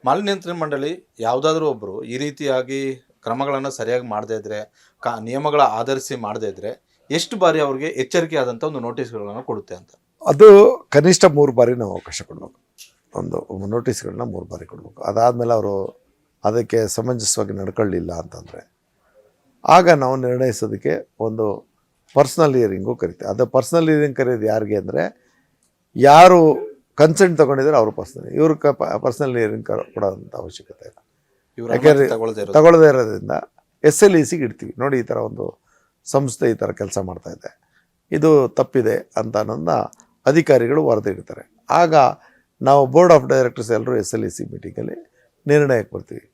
ಮಾಲಿನ್ಯ ನಿಯಂತ್ರಣ ಮಂಡಳಿ ಯಾವುದಾದ್ರೂ ಒಬ್ಬರು ಈ ರೀತಿಯಾಗಿ ಕ್ರಮಗಳನ್ನು ಸರಿಯಾಗಿ ಮಾಡದೇ ಇದ್ರೆ, ನಿಯಮಗಳ ಆಧರಿಸಿ ಮಾಡದೇ ಇದ್ರೆ ಎಷ್ಟು ಬಾರಿ ಅವ್ರಿಗೆ ಎಚ್ಚರಿಕೆ ಆದಂಥ ಒಂದು ನೋಟಿಸ್ಗಳನ್ನು ಕೊಡುತ್ತೆ ಅಂತ? ಅದು ಕನಿಷ್ಠ 3 ಬಾರಿ ನಾವು ಅವಕಾಶ ಕೊಡಬೇಕು. ಒಂದು ನೋಟಿಸ್ಗಳನ್ನ 3 ಬಾರಿ ಕೊಡಬೇಕು. ಅದಾದಮೇಲೆ ಅವರು ಅದಕ್ಕೆ ಸಮಂಜಸವಾಗಿ ನಡ್ಕೊಳ್ಳಿಲ್ಲ ಅಂತಂದರೆ ಆಗ ನಾವು ನಿರ್ಣಯಿಸೋದಕ್ಕೆ ಒಂದು ಪರ್ಸ್ನಲ್ ಹಿಯರಿಂಗು ಕರಿತೀವಿ. ಅದು ಪರ್ಸ್ನಲ್ ಹಿಯರಿಂಗ್ ಕರೆಯೋದು ಯಾರಿಗೆ ಅಂದರೆ, ಯಾರು ಕನ್ಸೆಂಟ್ ತೊಗೊಂಡಿದ್ದಾರೆ ಅವರು ಇವ್ರ ಪರ್ಸ್ನಲ್ ಹಿಯರಿಂಗ್ ಕೊಡೋಂಥ ಅವಶ್ಯಕತೆ ಇಲ್ಲ. ಯಾಕೆಂದರೆ ತಗೊಳ್ಳದೇ ಇರೋದ್ರಿಂದ SLECಗೆ ಇಡ್ತೀವಿ. ನೋಡಿ, ಈ ಥರ ಒಂದು ಸಂಸ್ಥೆ ಈ ಥರ ಕೆಲಸ ಮಾಡ್ತಾಯಿದೆ, ಇದು ತಪ್ಪಿದೆ ಅಂತ ಅನ್ನೋದನ್ನ ಅಧಿಕಾರಿಗಳು ವರದಿ ಇಡ್ತಾರೆ. ಆಗ ನಾವು ಬೋರ್ಡ್ ಆಫ್ ಡೈರೆಕ್ಟರ್ಸ್ ಎಲ್ಲರೂ SLEC ಮೀಟಿಂಗಲ್ಲಿ ನಿರ್ಣಯಕ್ಕೆ ಬರ್ತೀವಿ,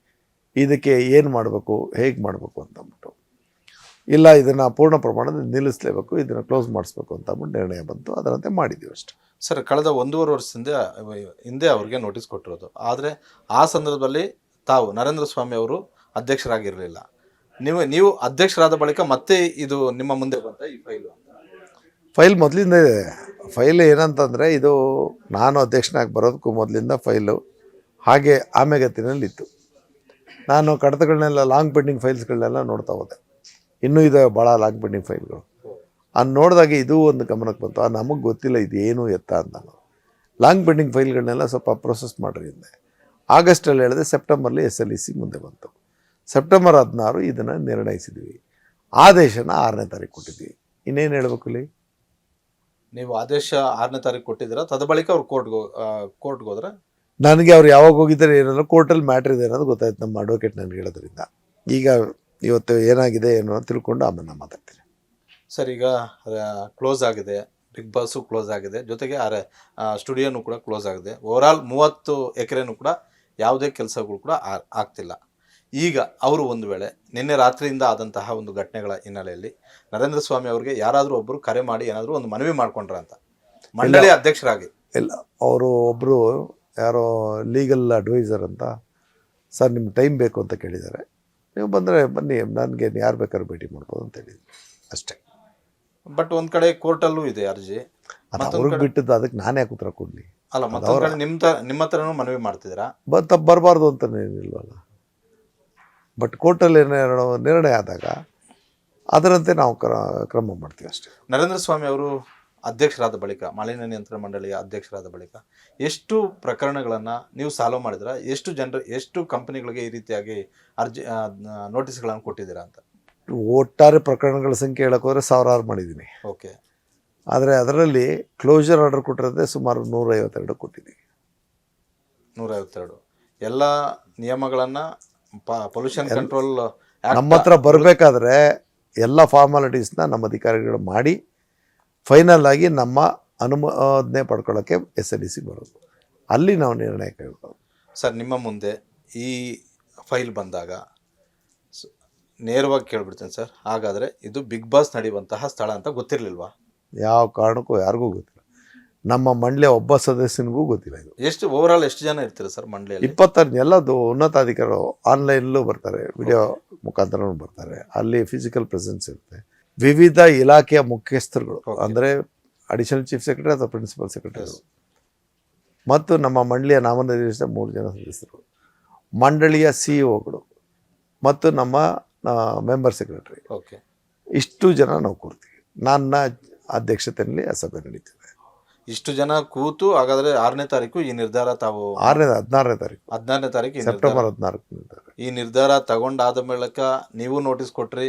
ಇದಕ್ಕೆ ಏನು ಮಾಡಬೇಕು, ಹೇಗೆ ಮಾಡಬೇಕು ಅಂತಂದ್ಬಿಟ್ಟು. ಇಲ್ಲ, ಇದನ್ನು ಪೂರ್ಣ ಪ್ರಮಾಣದಲ್ಲಿ ನಿಲ್ಲಿಸಲೇಬೇಕು, ಇದನ್ನು ಕ್ಲೋಸ್ ಮಾಡಿಸ್ಬೇಕು ಅಂತ ಅಂದ್ಬಿಟ್ಟು ನಿರ್ಣಯ ಬಂತು. ಅದರಂತೆ ಮಾಡಿದ್ದೀವಿ ಅಷ್ಟೆ. ಸರ್, ಕಳೆದ 1.5 ವರ್ಷದಿಂದ ಹಿಂದೆ ಅವ್ರಿಗೆ ನೋಟಿಸ್ ಕೊಟ್ಟಿರೋದು. ಆದರೆ ಆ ಸಂದರ್ಭದಲ್ಲಿ ತಾವು ನರೇಂದ್ರ ಸ್ವಾಮಿ ಅವರು ಅಧ್ಯಕ್ಷರಾಗಿರಲಿಲ್ಲ. ನೀವು ಅಧ್ಯಕ್ಷರಾದ ಬಳಿಕ ಮತ್ತೆ ಇದು ನಿಮ್ಮ ಮುಂದೆ ಬಂತ ಈ ಫೈಲ್ ಮೊದಲಿಂದ ಇದೆ. ಫೈಲ್ ಏನಂತಂದರೆ, ಇದು ನಾನು ಅಧ್ಯಕ್ಷನಾಗಿ ಬರೋದಕ್ಕೂ ಮೊದಲಿಂದ ಫೈಲು ಹಾಗೆ ಆಮೆಗತಿನಲ್ಲಿತ್ತು. ನಾನು ಕಡತಗಳನ್ನೆಲ್ಲ ಲಾಂಗ್ ಪೆಂಡಿಂಗ್ ಫೈಲ್ಸ್ಗಳನ್ನೆಲ್ಲ ನೋಡ್ತಾ ಹೋದೆ. ಇನ್ನೂ ಇದೆ ಭಾಳ ಲಾಂಗ್ ಪೆಂಡಿಂಗ್ ಫೈಲ್ಗಳು. ಅದು ನೋಡಿದಾಗ ಇದು ಒಂದು ಗಮನಕ್ಕೆ ಬಂತು. ನಮಗೆ ಗೊತ್ತಿಲ್ಲ ಇದೇನು ಎತ್ತ ಅಂತ. ಲಾಂಗ್ ಪೆಂಡಿಂಗ್ ಫೈಲ್ಗಳನ್ನೆಲ್ಲ ಸ್ವಲ್ಪ ಪ್ರೊಸೆಸ್ ಮಾಡಿರಿ ಅಂದೆ. ಆಗಸ್ಟಲ್ಲಿ ಹೇಳಿದೆ, ಸೆಪ್ಟೆಂಬರ್ಲಿ SLEC ಮುಂದೆ ಬಂತು. ಸೆಪ್ಟೆಂಬರ್ 16 ಇದನ್ನು ನಿರ್ಣಯಿಸಿದ್ವಿ. ಆದೇಶನ 6ನೇ ತಾರೀಕು ಕೊಟ್ಟಿದ್ವಿ. ಇನ್ನೇನು ಹೇಳಬೇಕು ಇಲ್ಲಿ? ನೀವು ಆದೇಶ 6ನೇ ತಾರೀಕು ಕೊಟ್ಟಿದ್ದೀರಾ, ತದ ಬಳಿಕ ಅವ್ರು ಕೋರ್ಟ್ಗೆ ಹೋದ್ರೆ? ನನಗೆ ಅವ್ರು ಯಾವಾಗ ಹೋಗಿದ್ದಾರೆ ಏನಾದ್ರು ಕೋರ್ಟಲ್ಲಿ ಮ್ಯಾಟ್ರ್ ಇದೆ ಅನ್ನೋದು ಗೊತ್ತಾಯ್ತು ನಮ್ಮ ಅಡ್ವೊಕೇಟ್ ನನಗೆ ಹೇಳೋದ್ರಿಂದ. ಈಗ ಇವತ್ತು ಏನಾಗಿದೆ ಏನೋ ತಿಳ್ಕೊಂಡು ಆಮೇಲೆ ನಾನು ಮಾತಾಡ್ತೀನಿ. ಸರ್, ಈಗ ಕ್ಲೋಸ್ ಆಗಿದೆ, ಬಿಗ್ ಬಾಸು ಕ್ಲೋಸ್ ಆಗಿದೆ, ಜೊತೆಗೆ ಸ್ಟುಡಿಯೋನು ಕೂಡ ಕ್ಲೋಸ್ ಆಗಿದೆ. ಓವರಾಲ್ 30 ಎಕರೆನೂ ಕೂಡ ಯಾವುದೇ ಕೆಲಸಗಳು ಕೂಡ ಆಗ್ತಿಲ್ಲ. ಈಗ ಅವರು ಒಂದು ವೇಳೆ ನಿನ್ನೆ ರಾತ್ರಿಯಿಂದ ಆದಂತಹ ಒಂದು ಘಟನೆಗಳ ಹಿನ್ನೆಲೆಯಲ್ಲಿ ನರೇಂದ್ರ ಸ್ವಾಮಿ ಅವರಿಗೆ ಯಾರಾದರೂ ಒಬ್ಬರು ಕರೆ ಮಾಡಿ ಏನಾದರೂ ಒಂದು ಮನವಿ ಮಾಡ್ಕೊಂಡ್ರ ಅಂತ, ಮಂಡಳಿ ಅಧ್ಯಕ್ಷರಾಗಿ? ಇಲ್ಲ, ಅವರು ಒಬ್ಬರು ಯಾರೋ ಲೀಗಲ್ ಅಡ್ವೈಸರ್ ಅಂತ, ಸರ್ ನಿಮ್ಗೆ ಟೈಮ್ ಬೇಕು ಅಂತ ಕೇಳಿದ್ದಾರೆ, ನೀವು ಬಂದರೆ ಬನ್ನಿ, ನನಗೆ ಯಾರು ಬೇಕಾದ್ರೂ ಭೇಟಿ ಮಾಡ್ಬೋದು ಅಂತ ಹೇಳಿದ್ರು ಅಷ್ಟೇ. ಬಟ್ ಒಂದು ಕಡೆ ಕೋರ್ಟಲ್ಲೂ ಇದೆ ಅರ್ಜಿ, ಅವ್ರಿಗೆ ಬಿಟ್ಟಿದ್ದು, ಅದಕ್ಕೆ ನಾನು ಯಾಕೆ ಉತ್ತರ ಕೊಡಲಿ? ಅಲ್ಲ, ಮತ್ತೊಂದು ಕಡೆ ನಿಮ್ಮ ಹತ್ರನೂ ಮನವಿ ಮಾಡ್ತಿದ್ದೀರಾ? ತಪ್ಪು ಬರಬಾರ್ದು ಅಂತ ಏನಿಲ್ವಲ್ಲ. ಬಟ್ ಕೋರ್ಟಲ್ಲಿ ನಿರ್ಣಯ ಆದಾಗ ಅದರಂತೆ ನಾವು ಕ್ರಮ ಮಾಡ್ತೀವಿ ಅಷ್ಟೇ. ನರೇಂದ್ರ ಸ್ವಾಮಿ ಅವರು ಅಧ್ಯಕ್ಷರಾದ ಬಳಿಕ, ಮಾಲಿನ್ಯ ನಿಯಂತ್ರಣ ಮಂಡಳಿಯ ಅಧ್ಯಕ್ಷರಾದ ಬಳಿಕ ಎಷ್ಟು ಪ್ರಕರಣಗಳನ್ನು ನೀವು ಸಾಲ್ವ್ ಮಾಡಿದ್ರ? ಎಷ್ಟು ಕಂಪನಿಗಳಿಗೆ ಈ ರೀತಿಯಾಗಿ ಅರ್ಜಿ ನೋಟಿಸ್ಗಳನ್ನು ಕೊಟ್ಟಿದ್ದೀರಾ ಅಂತ? ಒಟ್ಟಾರೆ ಪ್ರಕರಣಗಳ ಸಂಖ್ಯೆ ಹೇಳಕ್ಕೆ ಹೋದರೆ 1000 ಮಾಡಿದ್ದೀನಿ. ಓಕೆ. ಆದರೆ ಅದರಲ್ಲಿ ಕ್ಲೋಸರ್ ಆರ್ಡರ್ ಕೊಟ್ಟಿರೋದೇ ಸುಮಾರು 152 ಕೊಟ್ಟಿದ್ದೀವಿ. 152 ಎಲ್ಲ ನಿಯಮಗಳನ್ನು ಪೊಲ್ಯೂಷನ್ ಕಂಟ್ರೋಲ್ ನಮ್ಮ ಹತ್ರ ಬರಬೇಕಾದ್ರೆ ಎಲ್ಲ ಫಾರ್ಮಾಲಿಟೀಸ್ನ ನಮ್ಮ ಅಧಿಕಾರಿಗಳು ಮಾಡಿ ಫೈನಲ್ ಆಗಿ ನಮ್ಮ ಅನುಮೋದನೆ ಪಡ್ಕೊಳ್ಳೋಕ್ಕೆ SLEC ಬರೋದು. ಅಲ್ಲಿ ನಾವು ನಿರ್ಣಯ ಕೈಗೊಳ್ಳೋದು. ಸರ್, ನಿಮ್ಮ ಮುಂದೆ ಈ ಫೈಲ್ ಬಂದಾಗ ನೇರವಾಗಿ ಕೇಳ್ಬಿಡ್ತೀನಿ ಸರ್, ಹಾಗಾದರೆ ಇದು ಬಿಗ್ ಬಾಸ್ ನಡೆಯುವಂತಹ ಸ್ಥಳ ಅಂತ ಗೊತ್ತಿರಲಿಲ್ವಾ? ಯಾವ ಕಾರಣಕ್ಕೂ ಯಾರಿಗೂ ಗೊತ್ತಿಲ್ಲ. ನಮ್ಮ ಮಂಡಳಿಯ ಒಬ್ಬ ಸದಸ್ಯನಿಗೂ ಗೊತ್ತಿಲ್ಲ. ಇದು ಓವರಾಲ್ ಎಷ್ಟು ಜನ ಇರ್ತೀರಾ ಸರ್ ಮಂಡಳಿಯಲ್ಲಿ? 26 ಎಲ್ಲದು ಉನ್ನತಾಧಿಕಾರಿಗಳು ಆನ್ಲೈನಲ್ಲೂ ಬರ್ತಾರೆ, ವಿಡಿಯೋ ಮುಖಾಂತರನೂ ಬರ್ತಾರೆ. ಅಲ್ಲಿ ಫಿಸಿಕಲ್ ಪ್ರೆಸೆನ್ಸ್ ಇರುತ್ತೆ. ವಿವಿಧ ಇಲಾಖೆಯ ಮುಖ್ಯಸ್ಥರುಗಳು, ಅಂದರೆ ಅಡಿಷನಲ್ ಚೀಫ್ ಸೆಕ್ರೆಟರಿ ಅಥವಾ ಪ್ರಿನ್ಸಿಪಲ್ ಸೆಕ್ರೆಟರಿ, ಮತ್ತು ನಮ್ಮ ಮಂಡಳಿಯ ನಾಮನಿರ್ದೇಶಿತ 3 ಜನ ಸದಸ್ಯರು, ಮಂಡಳಿಯ CEOಗಳು ಮತ್ತು ನಮ್ಮ ಮೆಂಬರ್ ಸೆಕ್ರೆಟರಿ, ಇಷ್ಟು ಜನ ನಾವು ಕೂರ್ತೀವಿ. ನನ್ನ ಅಧ್ಯಕ್ಷತೆಯಲ್ಲಿ ಆ ಸಭೆ ನಡೀತಿದೆ. ಇಷ್ಟು ಜನ ಕೂತು ಹಾಗಾದರೆ 6ನೇ ತಾರೀಕು ಈ ನಿರ್ಧಾರ ತಾವು 16ನೇ ತಾರೀಕು ಸೆಪ್ಟೆಂಬರ್ 14 ಸೆಪ್ಟೆಂಬರ್ 14 ಈ ನಿರ್ಧಾರ ತಗೊಂಡಾದ ಮೂಲಕ ನೀವು ನೋಟಿಸ್ ಕೊಟ್ರಿ,